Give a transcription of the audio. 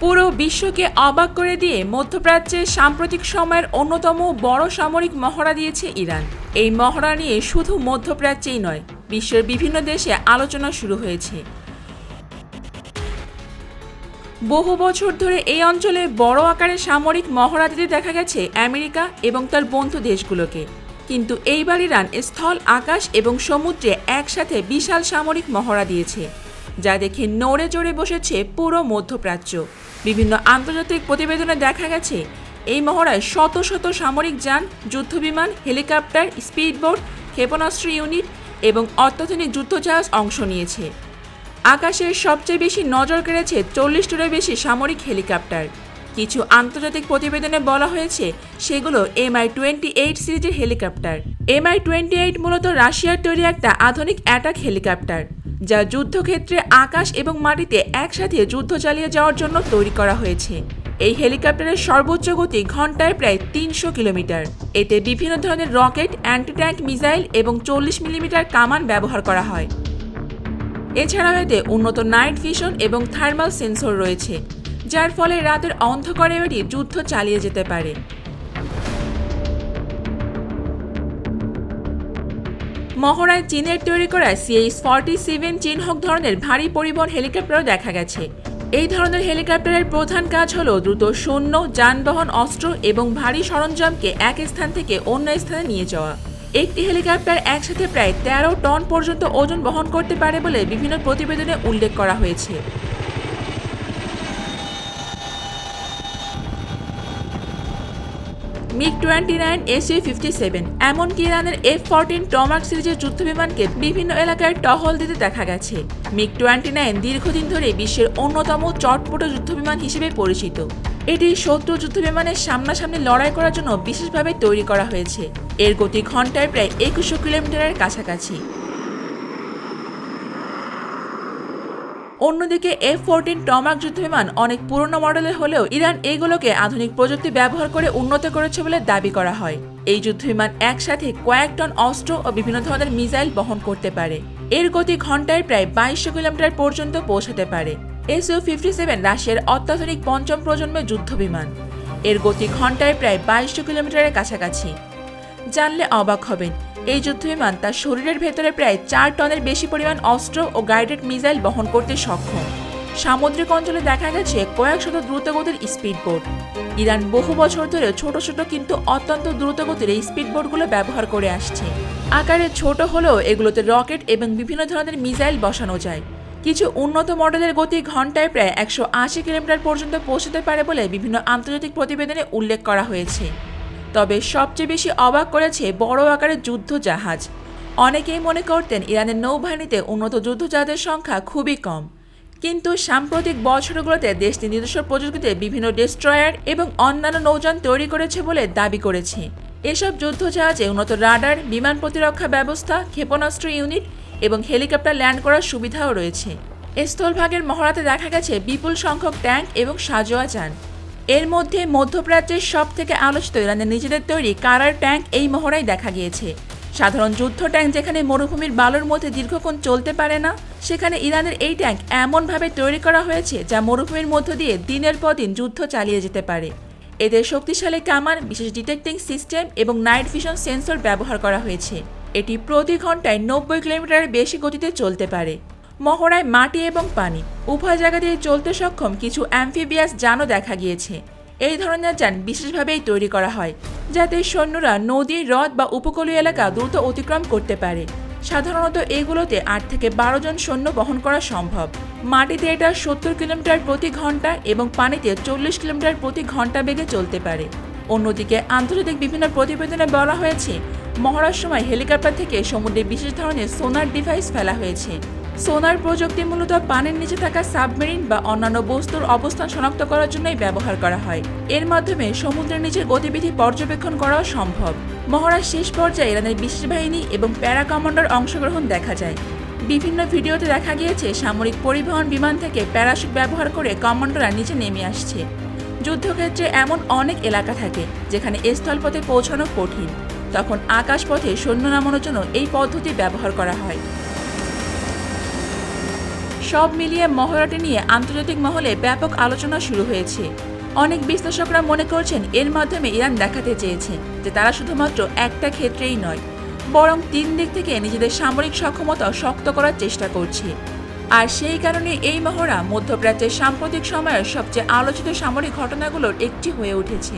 পুরো বিশ্বকে অবাক করে দিয়ে মধ্যপ্রাচ্যে সাম্প্রতিক সময়ের অন্যতম বড় সামরিক মহড়া দিয়েছে ইরান। এই মহড়া নিয়ে শুধু মধ্যপ্রাচ্যেই নয়, বিশ্বের বিভিন্ন দেশে আলোচনা শুরু হয়েছে। বহু বছর ধরে এই অঞ্চলে বড় আকারে সামরিক মহড়া দিতে দেখা গেছে আমেরিকা এবং তার বন্ধু দেশগুলোকে, কিন্তু এইবার ইরান স্থল, আকাশ এবং সমুদ্রে একসাথে বিশাল সামরিক মহড়া দিয়েছে, যা দেখে নড়ে চড়ে বসেছে পুরো মধ্যপ্রাচ্য। বিভিন্ন আন্তর্জাতিক প্রতিবেদনে দেখা গেছে এই মহড়ায় শত শত সামরিক যান, যুদ্ধবিমান, হেলিকপ্টার, স্পিডবোট, ক্ষেপণাস্ত্র ইউনিট এবং অত্যাধুনিক যুদ্ধজাহাজ অংশ নিয়েছে। আকাশে সবচেয়ে বেশি নজর কেড়েছে 40টিরও বেশি সামরিক হেলিকপ্টার। কিছু আন্তর্জাতিক প্রতিবেদনে বলা হয়েছে সেগুলো Mi-28 সিরিজের হেলিকপ্টার। Mi-28 মূলত রাশিয়ার তৈরি একটা আধুনিক অ্যাটাক হেলিকপ্টার, যা যুদ্ধক্ষেত্রে আকাশ এবং মাটিতে একসাথে যুদ্ধ চালিয়ে যাওয়ার জন্য তৈরি করা হয়েছে। এই হেলিকপ্টারের সর্বোচ্চ গতি ঘন্টায় প্রায় 300 কিলোমিটার। এতে বিভিন্ন ধরনের রকেট, অ্যান্টি ট্যাঙ্ক মিসাইল এবং 40 মিলিমিটার কামান ব্যবহার করা হয়। এছাড়াও এতে উন্নত নাইট ভিশন এবং থার্মাল সেন্সর রয়েছে, যার ফলে রাতের অন্ধকারে এটি যুদ্ধ চালিয়ে যেতে পারে। মহড়ায় চীনের তৈরি করা CH-47 চিনহক ধরনের ভারী পরিবহন হেলিকপ্টারও দেখা গেছে। এই ধরনের হেলিকপ্টারের প্রধান কাজ হল দ্রুত সৈন্য, যানবাহন, অস্ত্র এবং ভারী সরঞ্জামকে এক স্থান থেকে অন্য স্থানে নিয়ে যাওয়া। একটি হেলিকপ্টার একসাথে প্রায় 13 টন পর্যন্ত ওজন বহন করতে পারে বলে বিভিন্ন প্রতিবেদনে উল্লেখ করা হয়েছে। MiG-29 Su-57 এমনকি ইরানের F-14 টমাক সিরিজের যুদ্ধবিমানকে বিভিন্ন এলাকায় টহল দিতে দেখা গেছে। MiG-29 দীর্ঘদিন ধরে বিশ্বের অন্যতম চটপট যুদ্ধবিমান হিসেবে পরিচিত। এটি শত্রু যুদ্ধবিমানের সামনাসামনি লড়াই করার জন্য বিশেষভাবে তৈরি করা হয়েছে। এর গতি ঘন্টায় প্রায় 2100 কিলোমিটারের কাছাকাছি। অন্যদিকে F-14 টমাক যুদ্ধবিমান অনেক পুরনো মডেলের হলেও ইরান এগুলোকে আধুনিক প্রযুক্তি ব্যবহার করে উন্নত করেছে বলে দাবি করা হয়। এই যুদ্ধবিমান একসাথে কয়েক টন অস্ত্র ও বিভিন্ন ধরনের মিসাইল বহন করতে পারে। এর গতি ঘন্টায় প্রায় 2200 কিলোমিটার পর্যন্ত পৌঁছাতে পারে। Su-57 রাশিয়ার অত্যাধুনিক পঞ্চম প্রজন্মের যুদ্ধবিমান। এর গতি ঘন্টায় প্রায় 2200 কিলোমিটারের কাছাকাছি। জানলে অবাক হবেন, এই যুদ্ধবিমান তার শরীরের ভেতরে প্রায় 4 টনের বেশি পরিমাণ অস্ত্র ও গাইডেড মিসাইল বহন করতে সক্ষম। সামুদ্রিক অঞ্চলে দেখা গেছে কয়েক শত দ্রুতগতির স্পিডবোট। ইরান বহু বছর ধরে ছোট ছোট কিন্তু অত্যন্ত দ্রুতগতির এই স্পিডবোটগুলো ব্যবহার করে আসছে। আকারে ছোট হলেও এগুলোতে রকেট এবং বিভিন্ন ধরনের মিসাইল বসানো যায়। কিছু উন্নত মডেলের গতি ঘন্টায় প্রায় 180 কিলোমিটার পর্যন্ত পৌঁছতে পারে বলে বিভিন্ন আন্তর্জাতিক প্রতিবেদনে উল্লেখ করা হয়েছে। তবে সবচেয়ে বেশি অবাক করেছে বড় আকারের যুদ্ধ জাহাজ। অনেকেই মনে করতেন ইরানের নৌবাহিনীতে উন্নত যুদ্ধজাহাজের সংখ্যা খুবই কম, কিন্তু সাম্প্রতিক বছরগুলোতে দেশটি নিজস্ব প্রযুক্তিতে বিভিন্ন ডেস্ট্রয়ার এবং অন্যান্য নৌযান তৈরি করেছে বলে দাবি করেছে। এসব যুদ্ধজাহাজে উন্নত রাডার, বিমান প্রতিরক্ষা ব্যবস্থা, ক্ষেপণাস্ত্র ইউনিট এবং হেলিকপ্টার ল্যান্ড করার সুবিধাও রয়েছে। স্থলভাগের মহড়াতে দেখা গেছে বিপুল সংখ্যক ট্যাঙ্ক এবং সাঁজোয়া যান। এর মধ্যে মধ্যপ্রাচ্যের সব থেকে আলোচিত ইরানের নিজেদের তৈরি কারার ট্যাঙ্ক এই মহড়ায় দেখা গিয়েছে। সাধারণ যুদ্ধ ট্যাঙ্ক যেখানে মরুভূমির বালুর মধ্যে দীর্ঘক্ষণ চলতে পারে না, সেখানে ইরানের এই ট্যাঙ্ক এমনভাবে তৈরি করা হয়েছে যা মরুভূমির মধ্য দিয়ে দিনের পর দিন যুদ্ধ চালিয়ে যেতে পারে। এতে শক্তিশালী কামান, বিশেষ ডিটেক্টিং সিস্টেম এবং নাইট ভিশন সেন্সর ব্যবহার করা হয়েছে। এটি প্রতি ঘন্টায় 90 কিলোমিটারের বেশি গতিতে চলতে পারে। মহড়ায় মাটি এবং পানি উভয় জায়গাতেই চলতে সক্ষম কিছু অ্যামফিবিয়াস যানও দেখা গিয়েছে। এই ধরনের যান বিশেষভাবেই তৈরি করা হয় যাতে সৈন্যরা নদী, হ্রদ বা উপকূলীয় এলাকা দ্রুত অতিক্রম করতে পারে। সাধারণত এগুলোতে 8 থেকে 12 জন সৈন্য বহন করা সম্ভব। মাটিতে এটা 70 কিলোমিটার প্রতি ঘন্টা এবং পানিতে 40 কিলোমিটার প্রতি ঘন্টা বেগে চলতে পারে। অন্যদিকে আন্তর্জাতিক বিভিন্ন প্রতিবেদনে বলা হয়েছে মহড়ার সময় হেলিকপ্টার থেকে সমুদ্রে বিশেষ ধরনের সোনার ডিভাইস ফেলা হয়েছে। সোনার প্রযুক্তি মূলত পানির নিচে থাকা সাবমেরিন বা অন্যান্য বস্তুর অবস্থান শনাক্ত করার জন্যই ব্যবহার করা হয়। এর মাধ্যমে সমুদ্রের নিচের গতিবিধি পর্যবেক্ষণ করাও সম্ভব। মহড়ার শেষ পর্যায়ে ইরানের বিশেষ বাহিনী এবং প্যারা কমান্ডার অংশগ্রহণ দেখা যায়। বিভিন্ন ভিডিওতে দেখা গিয়েছে সামরিক পরিবহন বিমান থেকে প্যারাশুট ব্যবহার করে কমান্ডাররা নিচে নেমে আসছে। যুদ্ধক্ষেত্রে এমন অনেক এলাকা থাকে যেখানে স্থলপথে পৌঁছানো কঠিন, তখন আকাশপথে সৈন্য নামানোর জন্য এই পদ্ধতি ব্যবহার করা হয়। সব মিলিয়ে মহড়াটি নিয়ে আন্তর্জাতিক মহলে ব্যাপক আলোচনা শুরু হয়েছে। অনেক বিশ্লেষকরা মনে করছেন এর মাধ্যমে ইরান দেখাতে চেয়েছে যে তারা শুধুমাত্র একটা ক্ষেত্রেই নয়, বরং 3 দিক থেকে নিজেদের সামরিক সক্ষমতা শক্ত করার চেষ্টা করছে। আর সেই কারণে এই মহড়া মধ্যপ্রাচ্যের সাম্প্রতিক সময়ের সবচেয়ে আলোচিত সামরিক ঘটনাগুলোর একটি হয়ে উঠেছে।